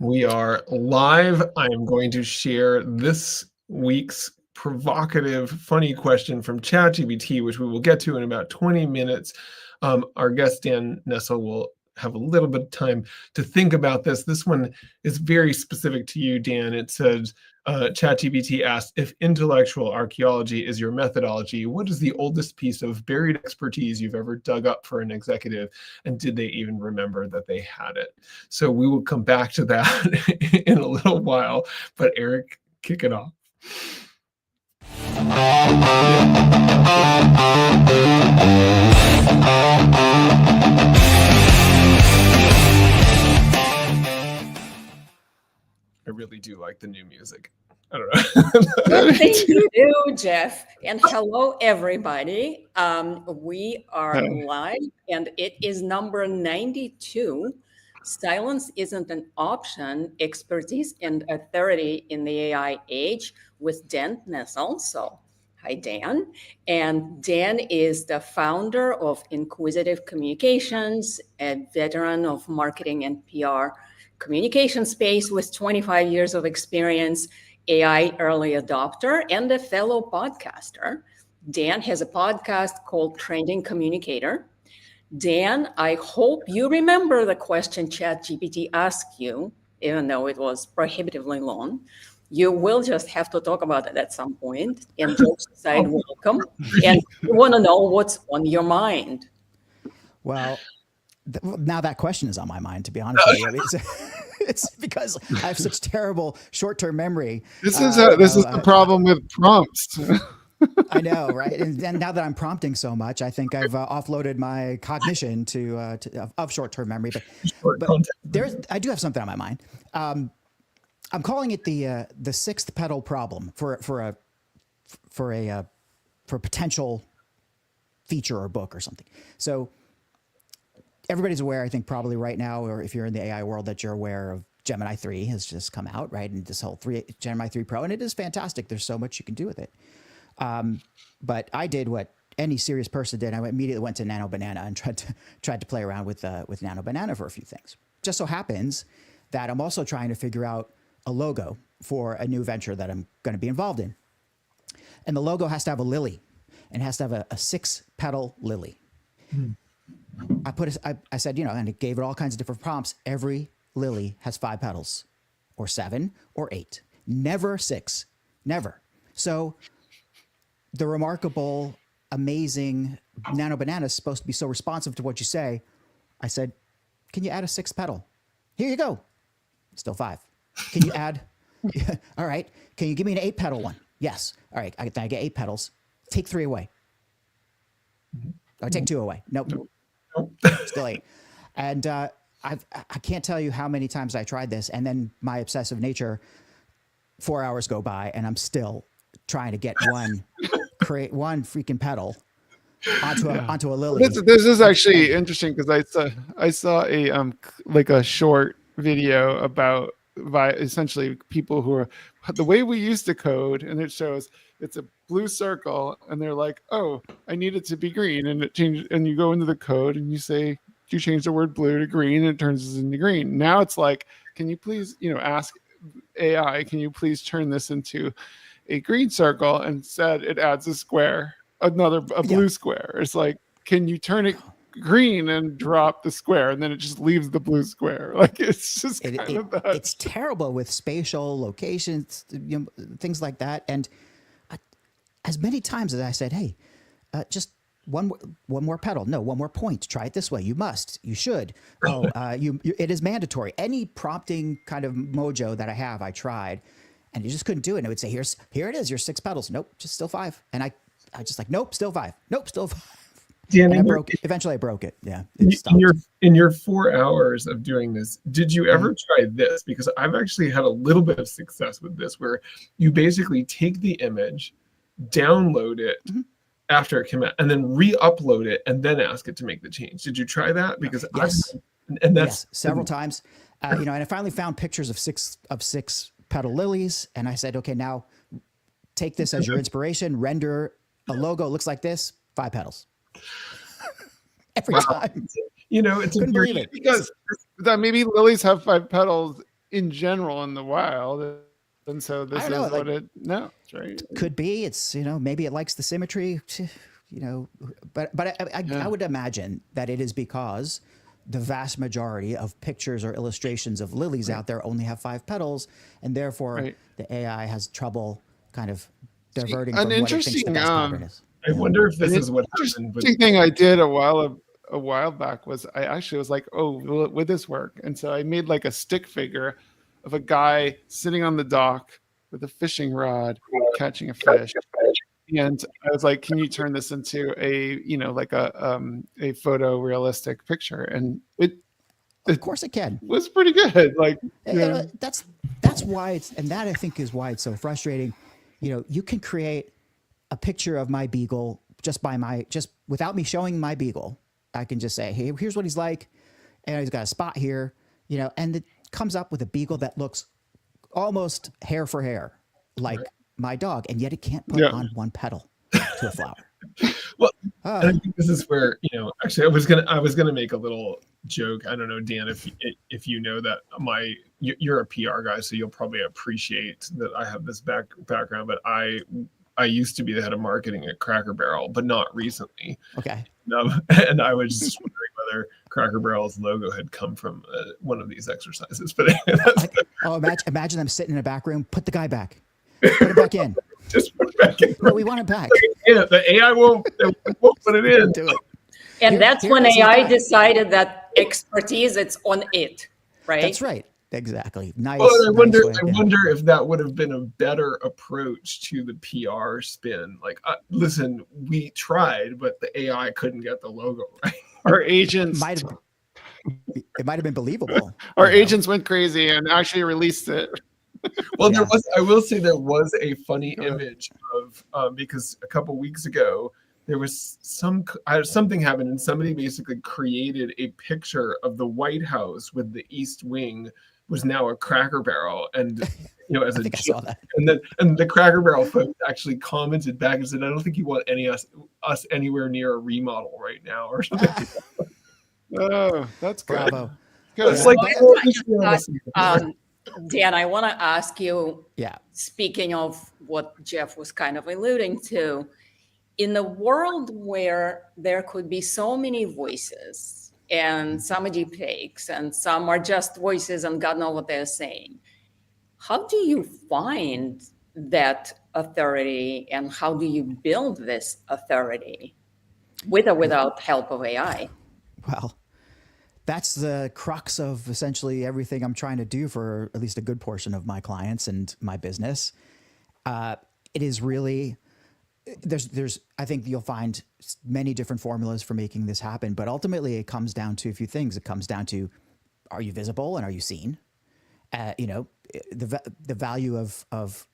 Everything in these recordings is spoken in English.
We are live. I am going to share this week's provocative, funny question from ChatGPT, which we will get to in about 20 minutes. Our guest, Dan Nestle, will have a little bit of time to think about this. This one is very specific to you, Dan. It says, ChatGPT asked, if intellectual archaeology is your methodology, what is the oldest piece of buried expertise you've ever dug up for an executive? And did they even remember that they had it? So we will come back to that in a little while. But Eric, kick it off. I really do like the new music. I don't know. Thank you, Jeff. And hello, everybody. We are live, and it is number 92. Silence isn't an option, expertise and authority in the AI age with Dan Nestle. So, hi, Dan. And Dan is the founder of Inquisitive Communications, a veteran of marketing and PR communication space with 25 years of experience, AI early adopter, and a fellow podcaster. Dan has a podcast called Trending Communicator. Dan, I hope you remember the question ChatGPT asked you, even though it was prohibitively long. You will just have to talk about it at some point. And jokes aside, welcome. And we want to know what's on your mind. Well, now that question is on my mind, to be honest with you. I mean, it's because I have such terrible short-term memory. This is the problem with prompts. I know, right? And then now that I'm prompting so much, I think I've offloaded my cognition of short-term memory. But I do have something on my mind. I'm calling it the sixth pedal problem for a potential feature or book or something. So everybody's aware, I think, probably right now, or if you're in the AI world, that you're aware of Gemini 3 has just come out, right? And this whole Gemini 3 Pro, and it is fantastic. There's so much you can do with it. But I did what any serious person did. I immediately went to Nano Banana and tried to play around with Nano Banana for a few things. Just so happens that I'm also trying to figure out a logo for a new venture that I'm going to be involved in. And the logo has to have a lily, and it has to have a 6-petal lily. I said, and it gave it all kinds of different prompts. Every lily has 5 petals, or 7, or 8. Never 6. Never. So the remarkable, amazing Nano Banana is supposed to be so responsive to what you say. I said, can you add a 6th petal? Here you go. Still 5. Can you add? All right. Can you give me an 8-petal one? Yes. All right. I get 8 petals. Take 3 away. Or take 2 away. Nope. Still 8. And I can't tell you how many times I tried this, and then my obsessive nature, 4 hours go by, and I'm still trying to get create one freaking petal onto a lily. This is actually interesting because I saw a short video about essentially people who are the way we used to code, and it shows it's a blue circle, and they're like, oh, I need it to be green, and it changed, and you go into the code and you say, you change the word blue to green, and it turns it into green. Now it's like, can you please, ask AI, can you please turn this into a green circle? And instead it adds a square, a blue square. It's like, can you turn it green and drop the square, and then it just leaves the blue square? Like, it's just it's terrible with spatial locations, things like that. And as many times as I said, hey, just one more petal. No, one more point. Try it this way. You must. You should. Oh, it is mandatory. Any prompting kind of mojo that I have, I tried, and you just couldn't do it. And it would say, here it is. Your 6 petals. Nope, just still 5. And I just like, nope, still 5. Nope, still 5. Dan, Eventually I broke it. Yeah. In your 4 hours of doing this, did you ever try this? Because I've actually had a little bit of success with this, where you basically take the image, download it after it came out, and then re-upload it, and then ask it to make the change. Did you try that? Because yes, several times. And I finally found pictures of 6 petal lilies, and I said, okay, now take this as your inspiration. Render a logo. It looks like this. 5 petals. Every time. It's couldn't believe it because that maybe lilies have 5 petals in general in the wild. And so this is what it knows, right? Could be. It's, maybe it likes the symmetry, but I would imagine that it is because the vast majority of pictures or illustrations of lilies out there only have 5 petals, and therefore the AI has trouble kind of diverting from what it thinks the best pattern is. I wonder if this is what happened. Interesting thing I did a while back was I actually was like, oh, would this work? And so I made like a stick figure of a guy sitting on the dock with a fishing rod catching a fish. And I was like, can you turn this into a photorealistic picture? And of course it can. Was pretty good. Like, that's why that I think is why it's so frustrating. You can create a picture of my beagle just without me showing my beagle. I can just say, hey, here's what he's like. And he's got a spot here, and it comes up with a beagle that looks almost hair for hair like my dog. And yet it can't put on one petal to a flower. Well, I think this is where, actually I was gonna make a little joke. I don't know, Dan, if you know that you're a PR guy, so you'll probably appreciate that I have this background, but I used to be the head of marketing at Cracker Barrel, but not recently. Okay. And I was just wondering whether Cracker Barrel's logo had come from one of these exercises. But imagine them sitting in a back room. Put the guy back. Put it back in. Just put it back in. No, we want it back. Yeah, the AI won't put it in. Do it. And that's when AI decided that expertise, it's on it, right? That's right. Exactly. Nice. Well, I wonder if that would have been a better approach to the PR spin. Like, listen, we tried, but the AI couldn't get the logo right. Our agents it might have been believable. Our agents went crazy and actually released it. Well, I will say there was a funny image of because a couple weeks ago there was something happened and somebody basically created a picture of the White House with the East Wing was now a Cracker Barrel, and as I saw that. And the Cracker Barrel folks actually commented back and said, "I don't think you want us anywhere near a remodel right now," or something. Oh, that's good. Bravo. Good. It's like Dan, I want to ask you. Yeah. Speaking of what Jeff was kind of alluding to, in the world where there could be so many voices. And some are deep fakes, and some are just voices, and God knows what they're saying. How do you find that authority, and how do you build this authority with or without help of AI? Well, that's the crux of essentially everything I'm trying to do for at least a good portion of my clients and my business. It is really... I think you'll find many different formulas for making this happen, but ultimately it comes down to a few things. It comes down to, are you visible and are you seen? The value of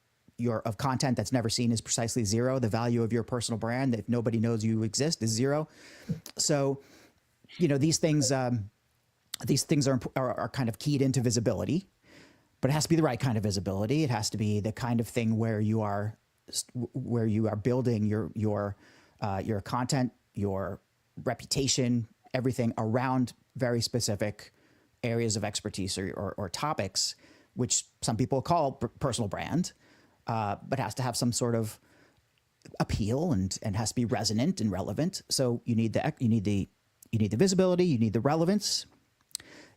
content that's never seen is precisely 0. The value of your personal brand, if nobody knows you exist, is 0. So, these things are kind of keyed into visibility, but it has to be the right kind of visibility. It has to be the kind of thing where you are building your content, your reputation, everything around very specific areas of expertise or topics, which some people call personal brand, but has to have some sort of appeal and has to be resonant and relevant. So you need the visibility, you need the relevance,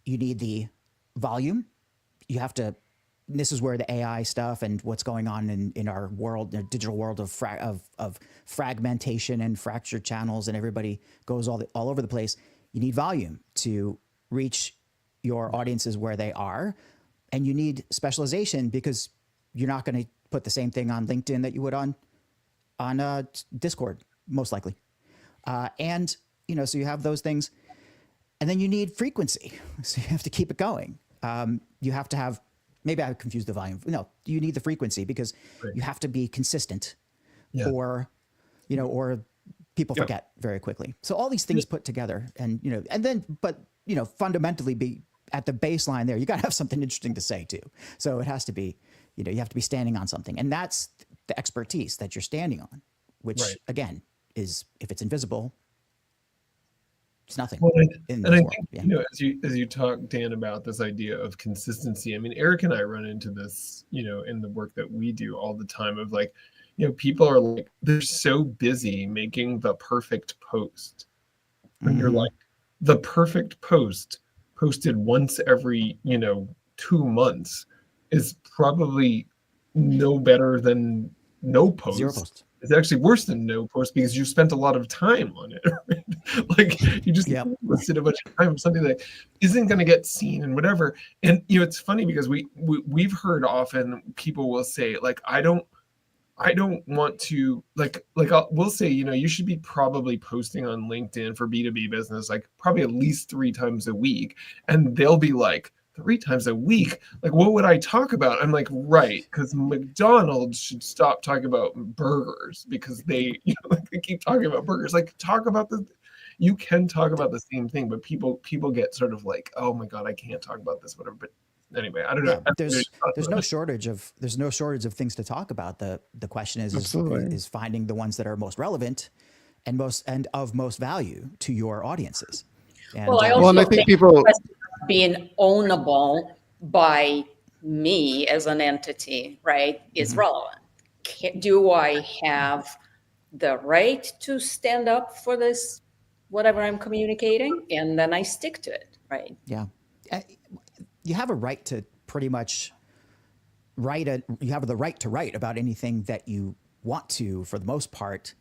you need the volume. You have to. This is where the AI stuff and what's going on in our world, the digital world of fragmentation and fractured channels, and everybody goes all over the place. You need volume to reach your audiences where they are, and you need specialization because you're not going to put the same thing on LinkedIn that you would on Discord, most likely. And so you have those things, and then you need frequency. So you have to keep it going. You have to have. Maybe I confused the volume. No, you need the frequency because you have to be consistent, or people forget very quickly. So all these things put together, but fundamentally be at the baseline there. You got to have something interesting to say too. So it has to be, you have to be standing on something, and that's the expertise that you're standing on, which again is if it's invisible, It's nothing Well, in and this I world. think, Yeah. as you talk, Dan, about this idea of consistency, I mean, Eric and I run into this, in the work that we do all the time of like, people are like, they're so busy making the perfect post. And you're like, the perfect post posted once every, 2 months is probably no better than no post. Zero posts. It's actually worse than no post because you spent a lot of time on it. Right? Like you just wasted a bunch of time on something that isn't going to get seen and whatever. And it's funny because we've heard often people will say like, I don't want to we'll say, you should be probably posting on LinkedIn for B2B business, like probably at least 3 times a week. And they'll be like, 3 times a week? Like, what would I talk about? I'm like, right. Because McDonald's should stop talking about burgers because they, they keep talking about burgers. Like you can talk about the same thing, but people get sort of like, oh my God, I can't talk about this, whatever. But anyway, I don't know. There's no shortage of things to talk about. The question is finding the ones that are most relevant and of most value to your audiences. And, I also think people being ownable by me as an entity, right, is relevant. Do I have the right to stand up for this, whatever I'm communicating? And then I stick to it, right? Yeah. You have a right to pretty much you have the right to write about anything that you want to, for the most part.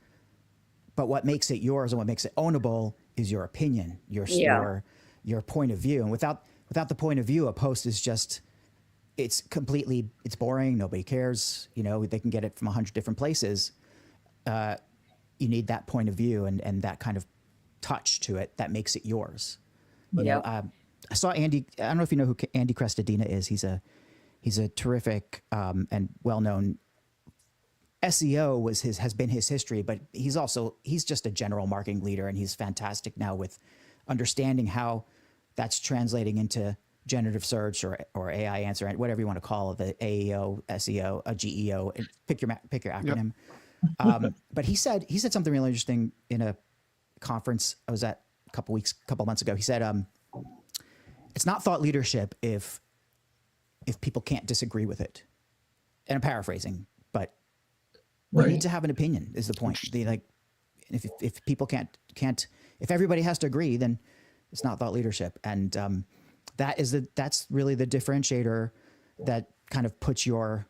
But what makes it yours and what makes it ownable is your opinion, your point of view. And without the point of view, a post is just, it's boring. Nobody cares. They can get it from 100 different places. You need that point of view and that kind of touch to it that makes it yours. I saw Andy. I don't know if you know who Andy Crestodina is. He's a terrific and well-known SEO has been his history, but he's just a general marketing leader, and he's fantastic now with understanding how that's translating into generative search or AI answer, whatever you want to call it, the AEO, SEO, a GEO. Pick your acronym. Yep. But he said something really interesting in a conference I was at a couple months ago. He said, it's not thought leadership if people can't disagree with it. And I'm paraphrasing, but you need to have an opinion is the point. If people can't, if everybody has to agree, then it's not thought leadership. And that's really the differentiator that kind of puts your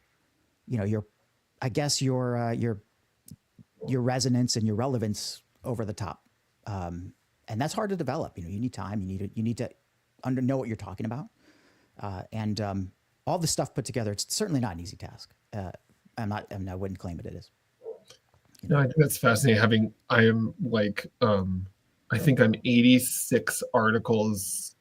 resonance and your relevance over the top. And that's hard to develop. You need time. You need to know what you're talking about. And all this stuff put together, it's certainly not an easy task. I wouldn't claim it is. No, I think that's fascinating. I am like, I think I'm 86 articles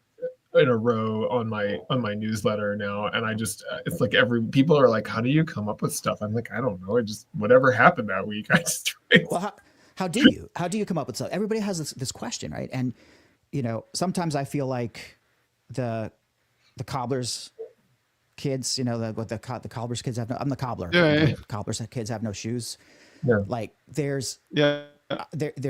in a row on my newsletter now, and I just it's like people are like, how do you come up with stuff? I'm like, I don't know. I just whatever happened that week. I just well, how do you come up with stuff? Everybody has this question, right? And sometimes I feel like the cobbler's kids, the cobbler's kids have no. I'm the cobbler. Yeah. Cobbler's kids have no shoes. Yeah. Like there's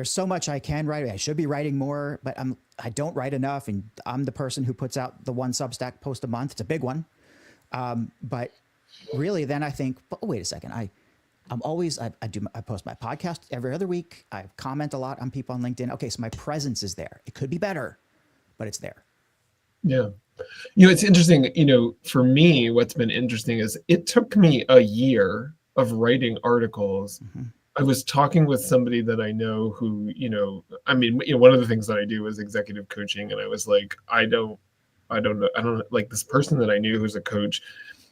so much I can write. I should be writing more, but I don't write enough, and I'm the person who puts out the one Substack post a month. It's a big one, but really, then I think, oh, wait a second. I post my podcast every other week. I comment a lot on people on LinkedIn. Okay, so my presence is there. It could be better, but it's there. Yeah. It's interesting, for me, what's been interesting is it took me a year of writing articles. Mm-hmm. I was talking with somebody that I know who, one of the things that I do is executive coaching. And I was like, I don't know, like this person that I knew who's a coach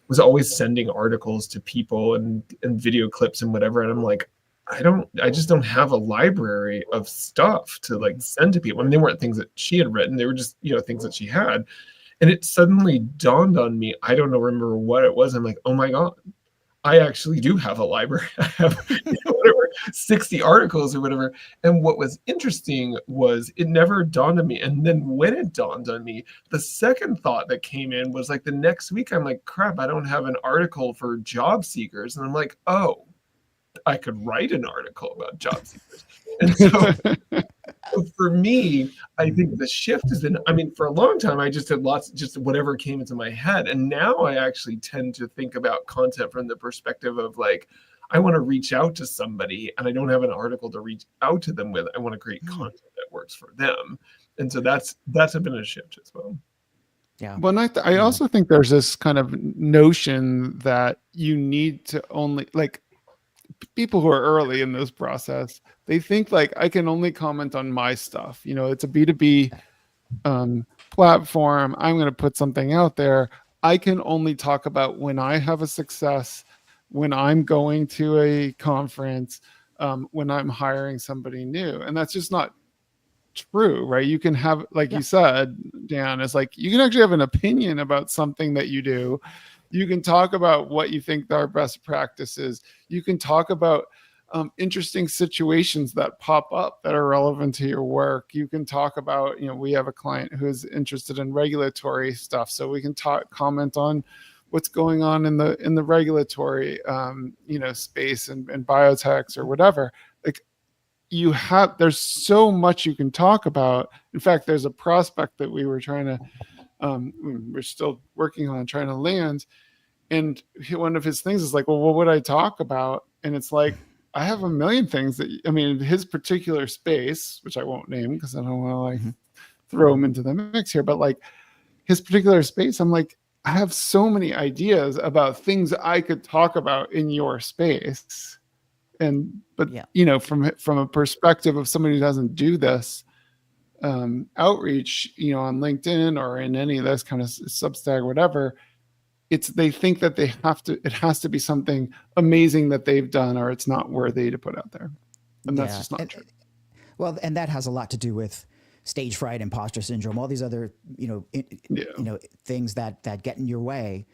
was always sending articles to people and video clips and whatever. And I'm like, I just don't have a library of stuff to like send to people. I mean, they weren't things that she had written. They were just, things that she had. And it suddenly dawned on me, I don't remember what it was. I'm like, oh my God, I actually do have a library. I have 60 articles or whatever. And what was interesting was it never dawned on me. And then when it dawned on me, the second thought that came in was like the next week, I'm like, crap, I don't have an article for job seekers. And I'm like, oh, I could write an article about job seekers. And so For me, I think the shift is in, I mean, for a long time, I just had lots, just whatever came into my head. And now I actually tend to think about content from the perspective of like, I want to reach out to somebody and I don't have an article to reach out to them with. I want to create content that works for them. And so that's been a shift as well. Yeah. Well, I also think there's this kind of notion that you need to only, like, people who are early in this process, they think like, I can only comment on my stuff. You know, it's a B2B platform. I'm going to put something out there. I can only talk about when I have a success, when I'm going to a conference, when I'm hiring somebody new. And that's just not true, right? You can have, like you said, Dan, it's like, you can actually have an opinion about something that you do. You can talk about what you think are best practices. You can talk about interesting situations that pop up that are relevant to your work. You can talk about, you know, we have a client who's interested in regulatory stuff, so we can comment on what's going on in the regulatory you know, space and biotechs or whatever. Like, there's so much you can talk about. In fact, there's a prospect that we were trying to we're still working on trying to land, and one of his things is like, well, what would I talk about? And it's like, I have a million things that, I mean, his particular space, which I won't name because I don't want to like throw him into the mix here, but like his particular space, I'm like, I have so many ideas about things I could talk about in your space. But you know, from a perspective of somebody who doesn't do this outreach, you know, on LinkedIn or in any of this kind of Substack, whatever, they think that it has to be something amazing that they've done, or it's not worthy to put out there. And that's just not true. Well, and that has a lot to do with stage fright, imposter syndrome, all these other, you know, things that get in your way.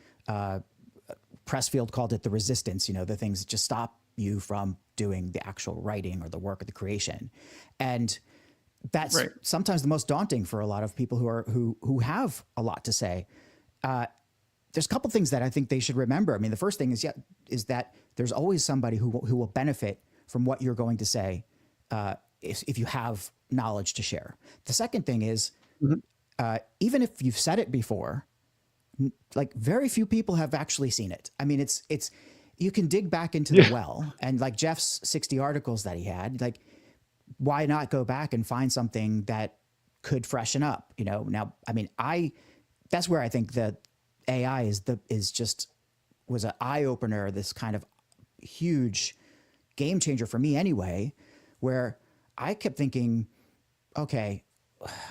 Pressfield called it the resistance, you know, the things that just stop you from doing the actual writing or the work of the creation. And that's sometimes the most daunting for a lot of people who have a lot to say. There's a couple things that I think they should remember. I mean, the first thing is that there's always somebody who will benefit from what you're going to say if you have knowledge to share. The second thing is, even if you've said it before, like very few people have actually seen it. I mean, it's you can dig back into the well, and like Jeff's 60 articles that he had, like, why not go back and find something that could freshen up, you know? Now, I mean, that's where I think the AI was an eye opener, this kind of huge game changer for me anyway, where I kept thinking, okay,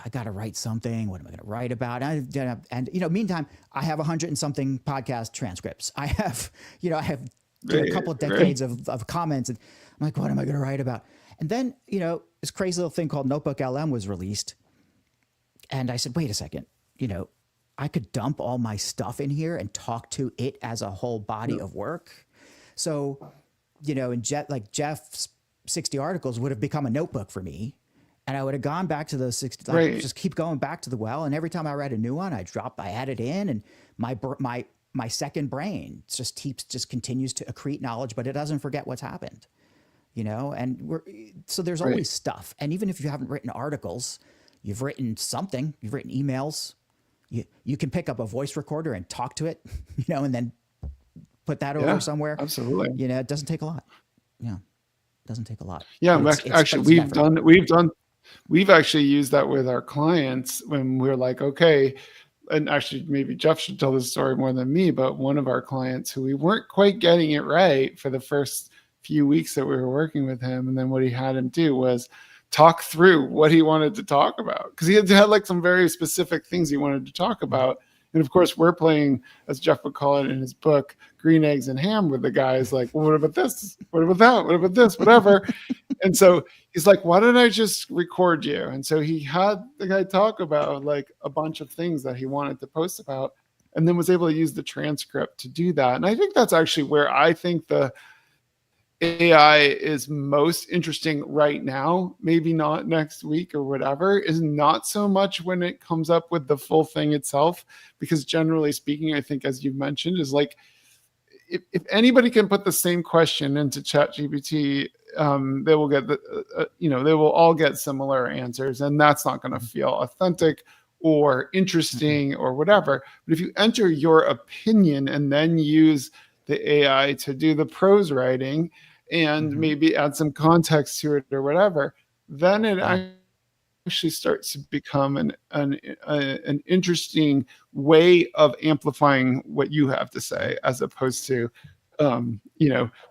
I got to write something. What am I going to write about? And you know, meantime, I have 100 and something podcast transcripts. I have a couple of decades of comments, and I'm like, what am I going to write about? And then, you know, this crazy little thing called Notebook LM was released. And I said, wait a second, you know, I could dump all my stuff in here and talk to it as a whole body of work. So, you know, and Jeff's 60 articles would have become a notebook for me. And I would have gone back to those 60, just keep going back to the well. And every time I read a new one, I add it in, and my second brain just continues to accrete knowledge, but it doesn't forget what's happened, you know? And so there's always stuff. And even if you haven't written articles, you've written something, you've written emails, you can pick up a voice recorder and talk to it, you know, and then put that over somewhere. Absolutely. You know, it doesn't take a lot. Yeah. It doesn't take a lot. Yeah. Actually, we've actually used that with our clients when we're like, okay, and actually maybe Jeff should tell this story more than me, but one of our clients who we weren't quite getting it right for the first few weeks that we were working with him. And then what he had him do was talk through what he wanted to talk about, because he had like some very specific things he wanted to talk about. And of course, we're playing, as Jeff would call it in his book, green eggs and ham with the guys. Like, well, what about this? What about that? What about this? Whatever. And so he's like, why don't I just record you? And so he had the guy talk about like a bunch of things that he wanted to post about, and then was able to use the transcript to do that. And I think that's actually where I think the AI is most interesting right now, maybe not next week or whatever, is not so much when it comes up with the full thing itself, because generally speaking, I think, as you've mentioned, is like, if anybody can put the same question into ChatGPT, they will get they will all get similar answers, and that's not going to feel authentic or interesting or whatever. But if you enter your opinion and then use the AI to do the prose writing and maybe add some context to it or whatever, then it actually starts to become an interesting way of amplifying what you have to say, as opposed to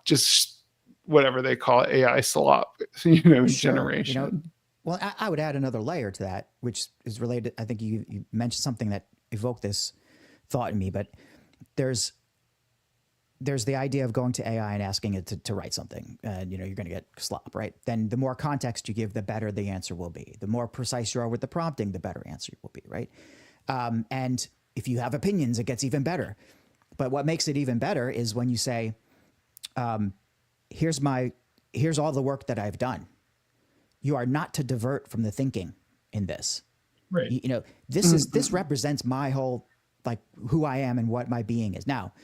just whatever they call AI slop, generation. Well, I would add another layer to that, which is related. I think you mentioned something that evoked this thought in me, but there's the idea of going to AI and asking it to write something, and you're going to get slop, right? Then the more context you give, the better the answer will be. The more precise you are with the prompting, the better answer will be, right? And if you have opinions, it gets even better. But what makes it even better is when you say, here's all the work that I've done. You are not to divert from the thinking in this. Right. This represents my whole, like, who I am and what my being is. Now,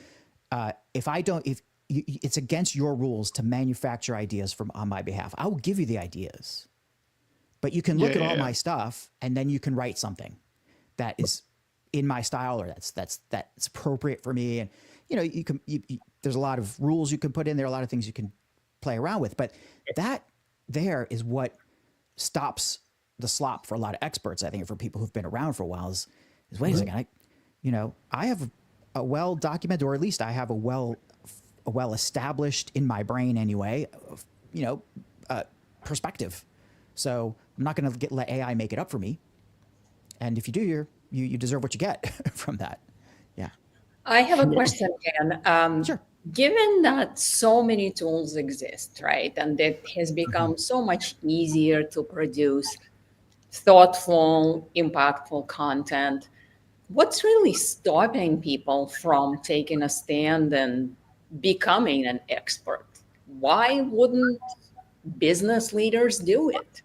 it's against your rules to manufacture ideas on my behalf. I will give you the ideas, but you can look at all my stuff, and then you can write something that is in my style, or that's appropriate for me. And there's a lot of rules you can put in there, a lot of things you can play around with, but that there is what stops the slop for a lot of experts. I think for people who've been around for a while is wait a second, I have a well-documented, or at least I have a well-established in my brain anyway, perspective. So I'm not going to let AI make it up for me. And if you do, you deserve what you get from that. Yeah. I have a question, Dan. Sure. Given that so many tools exist, right, and it has become so much easier to produce thoughtful, impactful content, what's really stopping people from taking a stand and becoming an expert? Why wouldn't business leaders do it?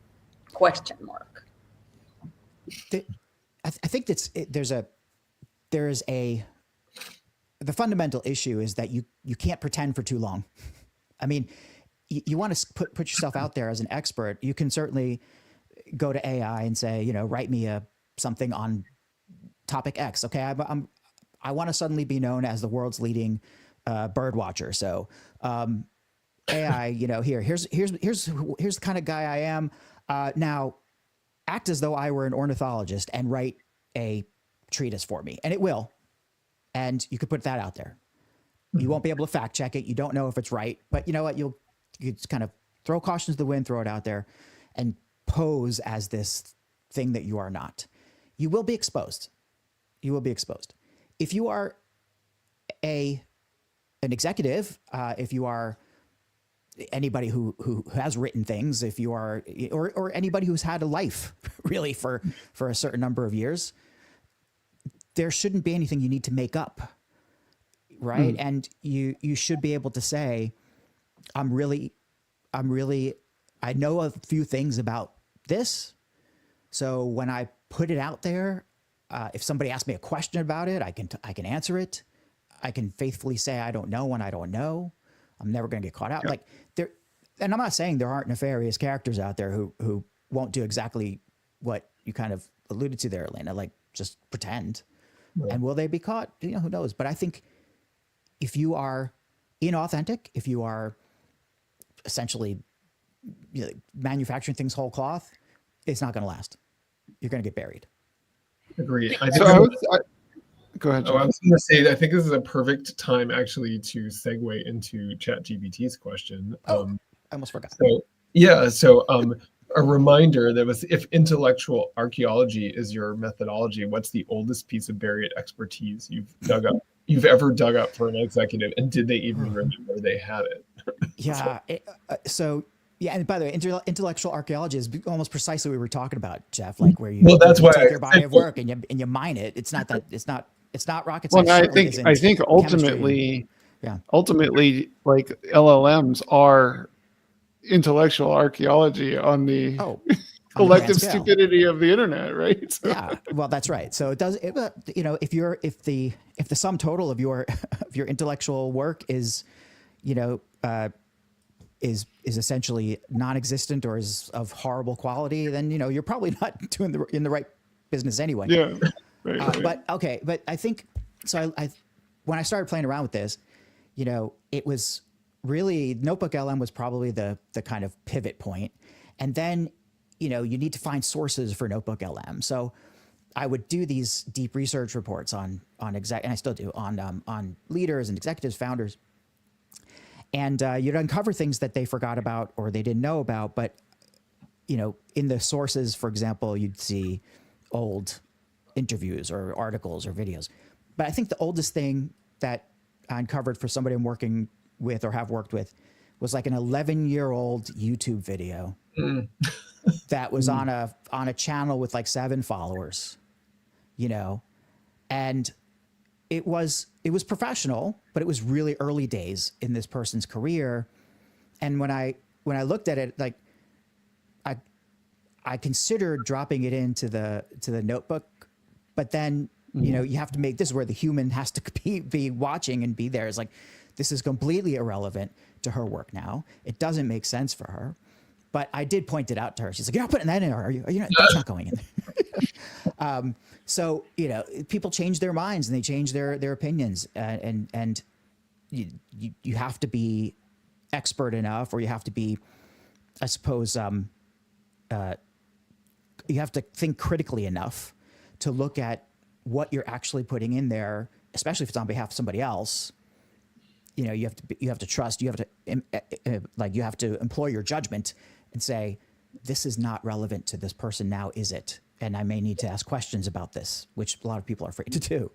Question mark. I think the fundamental issue is that you can't pretend for too long. I mean, you want to put yourself out there as an expert. You can certainly go to AI and say, write me something on topic X. Okay, I want to suddenly be known as the world's leading bird watcher. So AI, here's the kind of guy I am. Now act as though I were an ornithologist and write a treatise for me, and it will. And you could put that out there. You won't be able to fact check it. You don't know if it's right, but you know what? You just kind of throw caution to the wind, throw it out there, and pose as this thing that you are not. You will be exposed. You will be exposed. If you are an executive, if you are anybody who has written things, if you are, or anybody who's had a life really for a certain number of years, there shouldn't be anything you need to make up, right? And you should be able to say, I know a few things about this. So when I put it out there, if somebody asks me a question about it, I can answer it. I can faithfully say I don't know when I don't know. I'm never going to get caught out. Like and I'm not saying there aren't nefarious characters out there who won't do exactly what you kind of alluded to there, Elena, like just pretend. Right. And will they be caught? Who knows? But I think if you are inauthentic, if you are essentially manufacturing things whole cloth, it's not going to last. You're going to get buried. Agreed. Go ahead, Jeff. I was going to say, I think this is a perfect time actually to segue into ChatGPT's question. I almost forgot. So a reminder that was, if intellectual archaeology is your methodology, what's the oldest piece of buried expertise you've ever dug up for an executive, and did they even remember they had it? And by the way, intellectual archaeology is almost precisely what we were talking about, Jeff. Like where you take your body of work and you mine it. It's not rocket science. Well, I think ultimately, like LLMs are intellectual archeology on the collective stupidity of the internet, right? So. Yeah, well, that's right. So it does. If the sum total of your if your intellectual work is, is essentially non-existent or is of horrible quality, then you're probably not doing in the right business anyway. Yeah. Right. But I think so. I when I started playing around with this, it was really Notebook LM was probably the kind of pivot point, and then you need to find sources for Notebook LM. So I would do these deep research reports on and I still do on leaders and executives, founders. And you'd uncover things that they forgot about or they didn't know about. But, in the sources, for example, you'd see old interviews or articles or videos. But I think the oldest thing that I uncovered for somebody I'm working with or have worked with was like an 11-year-old YouTube video that was on a channel with like 7 followers, and it was professional, but it was really early days in this person's career. And when I looked at it, like I considered dropping it into the notebook, but then, you have to make this where the human has to be watching and be there. It's like, this is completely irrelevant to her work now. It doesn't make sense for her. But I did point it out to her. She's like, "You're not putting that in, are you? That's not going in there." So people change their minds and they change their opinions, and you have to be expert enough, or you have to be, I suppose, you have to think critically enough to look at what you're actually putting in there, especially if it's on behalf of somebody else. You have to trust. You have to employ your judgment and say, this is not relevant to this person now, is it? And I may need to ask questions about this, which a lot of people are afraid to do.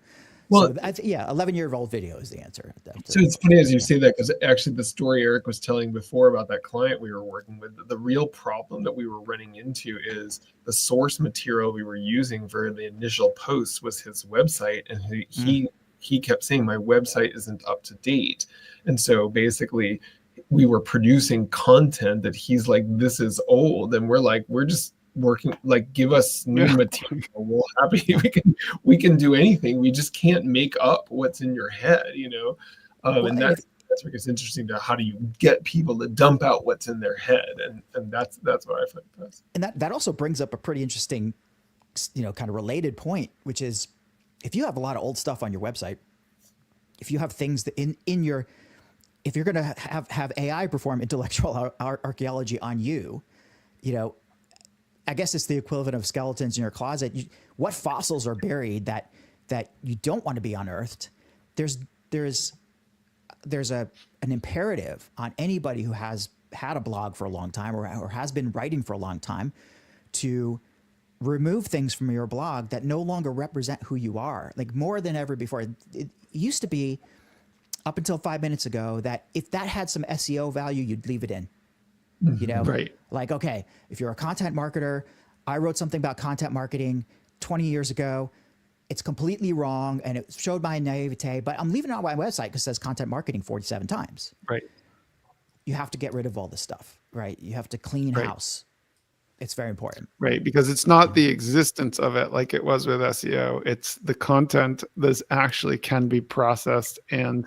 Well, so 11-year-old video is the answer. So it's funny as you say that, because actually the story Eric was telling before about that client we were working with, the real problem that we were running into is the source material we were using for the initial post was his website, and he kept saying my website isn't up to date. And so basically we were producing content that he's like, this is old. And we're like, we're just working, like, give us new material. We're happy. We can do anything. We just can't make up what's in your head, and that's what is interesting to how do you get people to dump out what's in their head. And that's what I find best. And that also brings up a pretty interesting, kind of related point, which is if you have a lot of old stuff on your website, if you have things that if you're going to have AI perform intellectual archaeology on you, I guess it's the equivalent of skeletons in your closet. What fossils are buried that you don't want to be unearthed? There's an imperative on anybody who has had a blog for a long time or has been writing for a long time to remove things from your blog that no longer represent who you are. Like more than ever before, it used to be up until 5 minutes ago that if that had some SEO value, you'd leave it in. Right. Like, okay, if you're a content marketer, I wrote something about content marketing 20 years ago. It's completely wrong and it showed my naivete, but I'm leaving it on my website because it says content marketing 47 times. Right. You have to get rid of all this stuff, right? You have to clean house. It's very important. Right. Because it's not the existence of it like it was with SEO. It's the content that actually can be processed and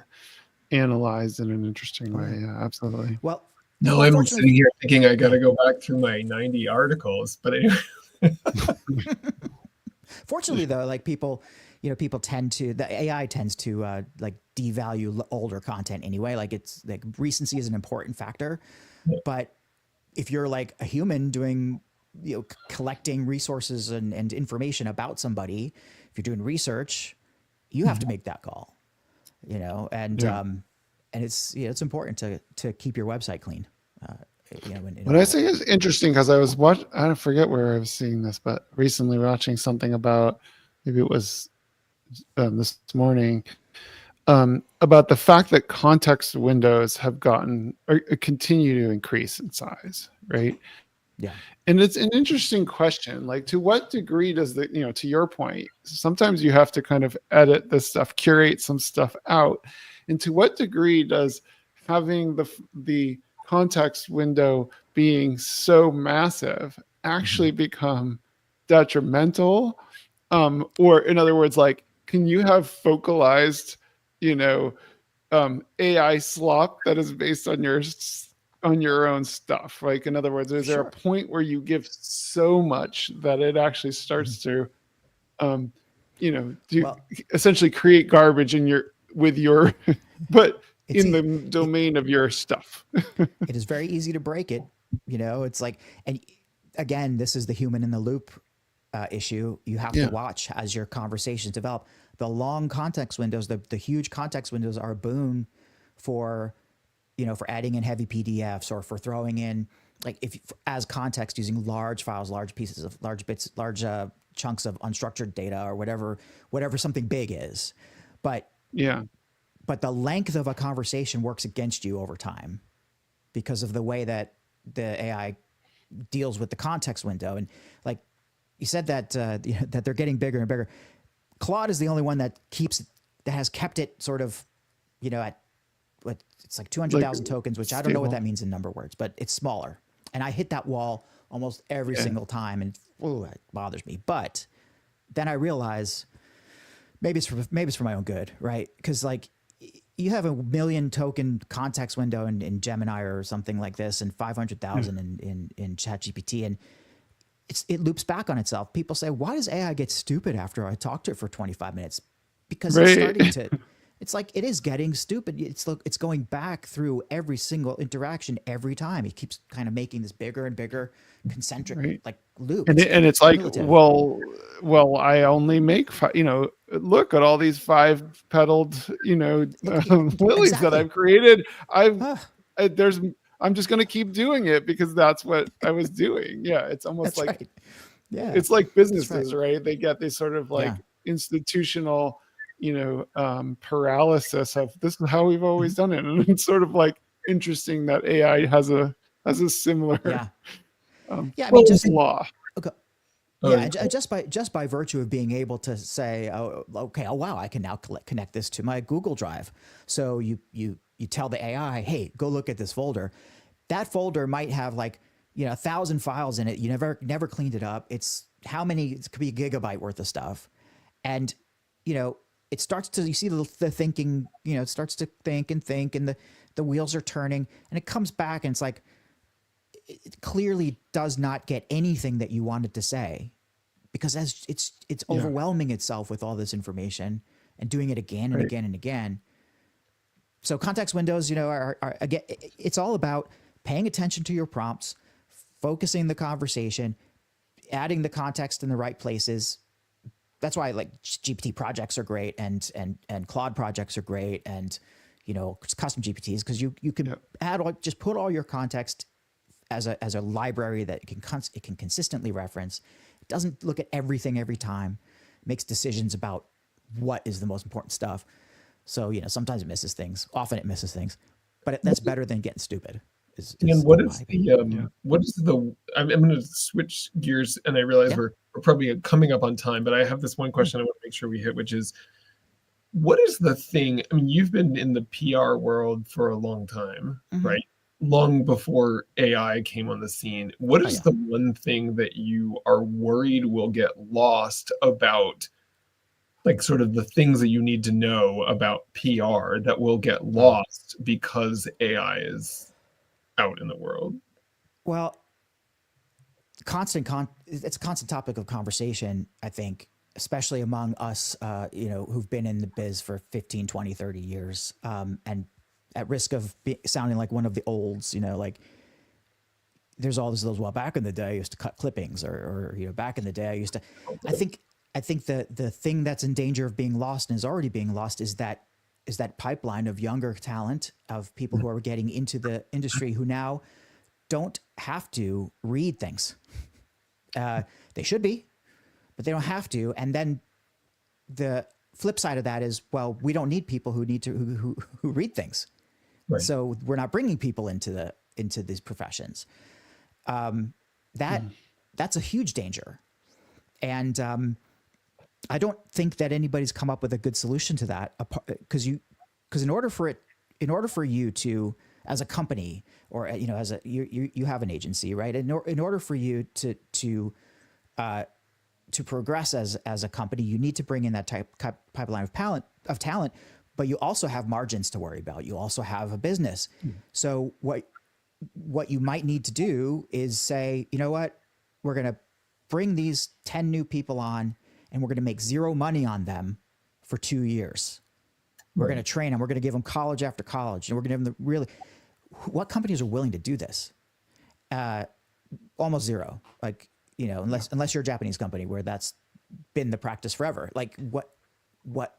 analyzed in an interesting way. Yeah, absolutely. Well, no, I'm sitting here thinking I got to go back through my 90 articles, but anyway. Fortunately, though, like people tend to, the AI tends to like devalue older content anyway. Like it's like recency is an important factor, but if you're like a human doing, collecting resources and information about somebody, if you're doing research, you have to make that call, and it's important to keep your website clean. What I think is interesting because I don't forget where I was seeing this, but recently watching something about, maybe it was this morning, about the fact that context windows have continue to increase in size, right? Yeah. And it's an interesting question. Like, to what degree does to your point, sometimes you have to kind of edit this stuff, curate some stuff out. And to what degree does having the context window being so massive actually become detrimental? Or in other words, like, can you have focalized, AI slop that is based on your own stuff? Like, in other words, is there a point where you give so much that it actually starts to, essentially create garbage but in the domain of your stuff? It is very easy to break it. It's like, and again, this is the human in the loop issue. You have to watch as your conversations develop. The long context windows, the huge context windows are a boon for, for adding in heavy PDFs or for throwing in, like, as context using large files, large pieces of large bits, large chunks of unstructured data or whatever something big is. But the length of a conversation works against you over time because of the way that the AI deals with the context window. And like you said that that they're getting bigger and bigger. Claude is the only one that has kept it sort of, at what it's like 200,000 tokens, which I don't know what that means in number words, but it's smaller. And I hit that wall almost every single time, and it bothers me. But then I realize maybe it's for my own good, right? Because like you have 1 million token context window in Gemini or something like this, and 500,000 in ChatGPT, and it loops back on itself. People say, why does AI get stupid after I talk to it for 25 minutes? Because it's starting to, it's like, it is getting stupid. It's going back through every single interaction every time. It keeps kind of making this bigger and bigger concentric like loop. And it's like, well, I only make look at all these 5-petaled, lilies that I've created. I'm just going to keep doing it because that's what I was doing. Yeah. It's almost it's like businesses, right? They get this sort of like institutional, paralysis of this is how we've always done it. And it's sort of like interesting that AI has a similar law. Okay. Yeah, just by virtue of being able to say, oh wow, I can now connect this to my Google Drive. So you tell the AI, hey, go look at this folder. That folder might have 1,000 files in it. You never cleaned it up. It could be a gigabyte worth of stuff. And, it starts to, you see the thinking, it starts to think and the wheels are turning, and it comes back and it's like, it clearly does not get anything that you wanted to say, because as it's overwhelming itself with all this information and doing it again and again and again. So context windows, are again, it's all about paying attention to your prompts, focusing the conversation, adding the context in the right places. That's why GPT projects are great and Claude projects are great, and custom GPTs, because you can just put all your context as a library that it can consistently reference. It doesn't look at everything every time. It makes decisions about what is the most important stuff. So, sometimes it misses things. Often it misses things, but that's better than getting stupid. And what is the, I'm going to switch gears, and I realize we're probably coming up on time, but I have this one question I want to make sure we hit, which is, what is the thing? I mean, you've been in the PR world for a long time, right? Long before AI came on the scene. What is the one thing that you are worried will get lost about, like, sort of the things that you need to know about PR that will get lost because AI is out in the world? Well, it's a constant topic of conversation, I think, especially among us, who've been in the biz for 15, 20, 30 years, and at risk of sounding like one of the olds, there's all those, well, back in the day I used to cut clippings, or back in the day I used to, I think the thing that's in danger of being lost and is already being lost is that pipeline of younger talent, of people who are getting into the industry who now don't have to read things. They should be, but they don't have to. And then the flip side of that is, well, we don't need people who read things. Right. So we're not bringing people into these professions. That's a huge danger. And I don't think that anybody's come up with a good solution to that, because in order for you to, as a company, or you have an agency, right? In order for you to progress as a company, you need to bring in that pipeline of talent. but you also have margins to worry about. You also have a business. So what you might need to do is say, you know what, we're going to bring these 10 new people on and we're going to make zero money on them for 2 years. We're going to train them. We're going to give them college after college. And we're going to give them what companies are willing to do this? Almost zero. Like, you know, unless you're a Japanese company where that's been the practice forever. Like what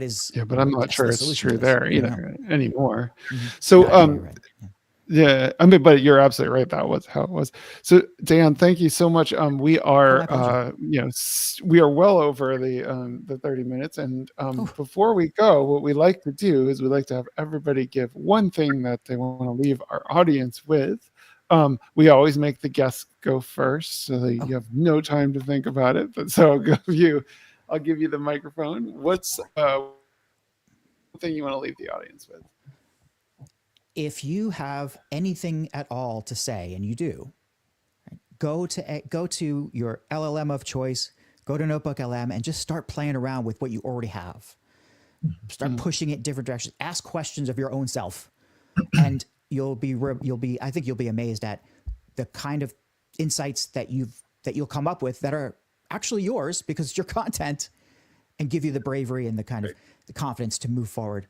is? Yeah, but I'm not sure it's true there either anymore. Mm-hmm. So, right. yeah, I mean, but you're absolutely right. That was how it was. So, Dan, thank you so much. We are, we are well over the 30 minutes. And before we go, what we like to do is we like to have everybody give one thing that they want to leave our audience with. We always make the guests go first, so that you have no time to think about it. But so I'll give you the microphone. What's one thing you want to leave the audience with? If you have anything at all to say, and you do, go to your LLM of choice, go to Notebook LM, and just start playing around with what you already have. Start pushing it different directions. Ask questions of your own self, and you'll be amazed at the kind of insights that you'll come up with that are actually yours because it's your content, and give you the bravery and the kind of the confidence to move forward,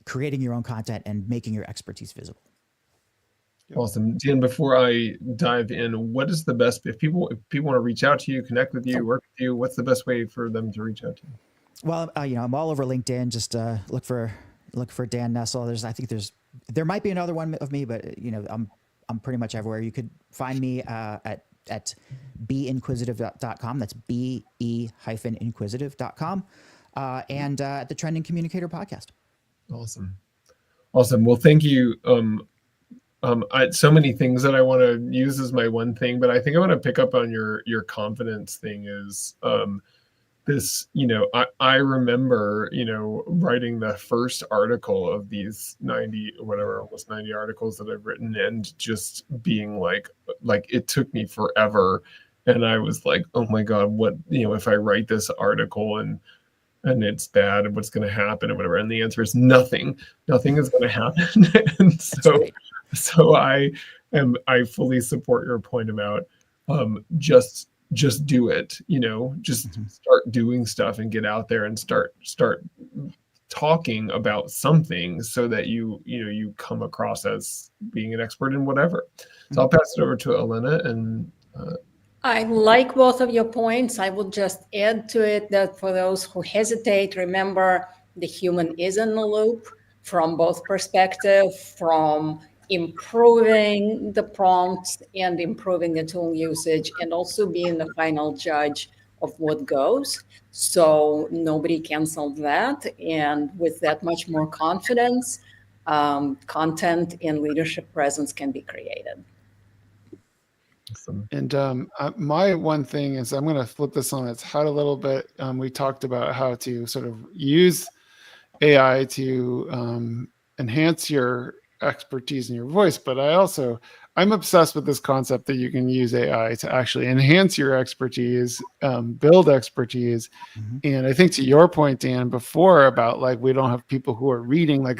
creating your own content and making your expertise visible. Awesome. Dan, before I dive in, what is the best, if people want to reach out to you, connect with you, work with you, what's the best way for them to reach out to you? Well, I'm all over LinkedIn. Just look for Dan Nestle. There might be another one of me, but I'm pretty much everywhere. You could find me at beinquisitive.com. That's be-inquisitive.com. And at the Trending Communicator podcast. Awesome. Well, thank you. So many things that I want to use as my one thing, but I think I want to pick up on your confidence thing is this, I remember, writing the first article of these 90 or whatever, almost 90 articles that I've written, and just being like it took me forever. And I was like, oh my God, what, if I write this article and it's bad, and what's going to happen or whatever. And the answer is nothing is going to happen. And so I fully support your point about just do it, just start doing stuff and get out there and start talking about something so that you come across as being an expert in whatever. So I'll pass it over to Elena. And I like both of your points. I will just add to it that for those who hesitate, remember the human is in the loop from both perspectives, from improving the prompts and improving the tool usage, and also being the final judge of what goes. So nobody can solve that. And with that much more confidence, content and leadership presence can be created. Awesome. And my one thing is, I'm going to flip this on its head a little bit. We talked about how to sort of use AI to enhance your expertise in your voice, but I'm obsessed with this concept that you can use AI to actually enhance your expertise, build expertise. And I think to your point, Dan, before about we don't have people who are reading, I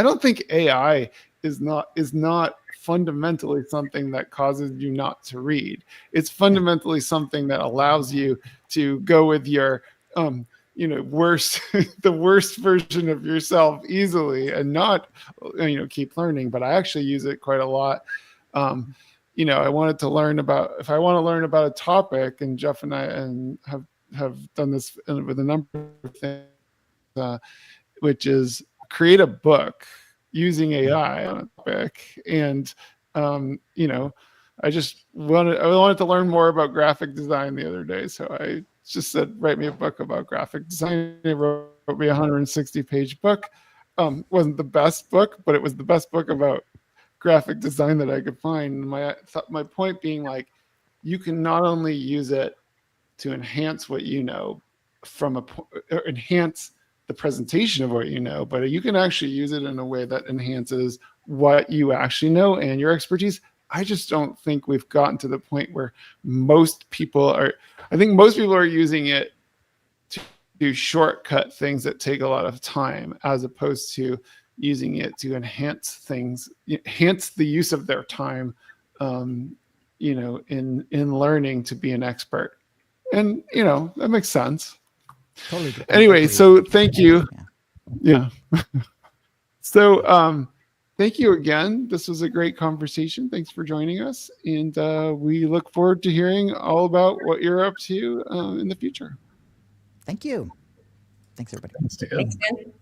don't think AI is not fundamentally something that causes you not to read. It's fundamentally something that allows you to go with your the worst version of yourself easily, and not keep learning. But I actually use it quite a lot. I wanted to learn about, if I want to learn about a topic, and Jeff and I have done this with a number of things, which is create a book using AI on a topic. And I wanted to learn more about graphic design the other day, so I just said, write me a book about graphic design. They wrote me a 160-page book. Wasn't the best book, but it was the best book about graphic design that I could find. My point being, you can not only use it to enhance what you know enhance the presentation of what you know, but you can actually use it in a way that enhances what you actually know and your expertise. I just don't think we've gotten to the point where most people are using it do shortcut things that take a lot of time, as opposed to using it to enhance things, enhance the use of their time, you know, in learning to be an expert. And, you know, that makes sense. Totally. Anyway, agreed. so thank you. Yeah. So thank you again. This was a great conversation. Thanks for joining us. And we look forward to hearing all about what you're up to in the future. Thank you. Thanks, everybody. Thanks, Dan. Thanks, Dan.